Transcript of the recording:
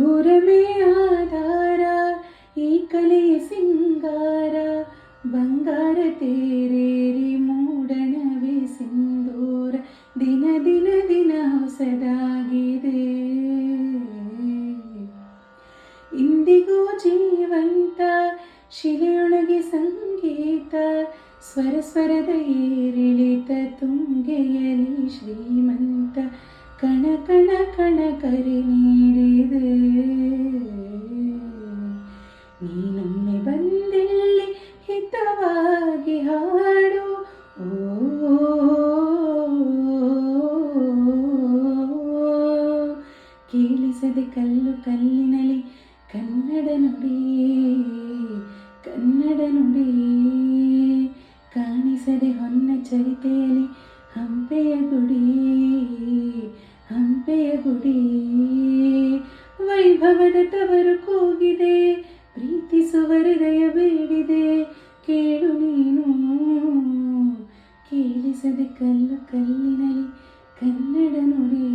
ಊರಮೇ ಆಧಾರ ಈ ಕಲೆಯ ಸಿಂಗಾರ ಬಂಗಾರ ತೇರೇರಿ ಮೂಡಣವೇ ಸಿಂಧೂರ ದಿನ ದಿನ ದಿನ ಹೊಸದಾಗಿದೆ ಇಂದಿಗೂ ಜೀವಂತ ಶಿಲೆಯೊಳಗೆ ಸಂಗೀತ ಸ್ವರ ಸ್ವರದ ಏರಿಳಿತ ತುಂಗೆಯಲಿ ಶ್ರೀಮಂತ ಕಣ ಕಣ ಕಣ ಕರೆ ನೀಡಿದೆ ನೀನೊಮ್ಮೆ ಬಂದಿಲ್ಲಿ ಹಿತವಾಗಿ ಹಾಡು ಕೇಳಿಸದೆ ಕಲ್ಲು ಕಲ್ಲಿನಲಿ ಕನ್ನಡ ನುಡಿ ಕನ್ನಡ ನುಡಿ ಕಾಣಿಸದೆ ಹೊನ್ನ ಚರಿತೆಯಲ್ಲಿ ಹಂಪೆಯ ಗುಡಿ ಹಂಪೆಯ ಗುಡಿ ವೈಭವದ ತವರು ಕೂಗಿದೆ ಪ್ರೀತಿಸುವ ಹೃದಯ ಬೇಡಿದೆ ಕೇಳು ನೀನು ಕೇಳಿಸದೆ ಕಲ್ಲು ಕಲ್ಲಿನಲಿ ಕನ್ನಡ ನುಡಿ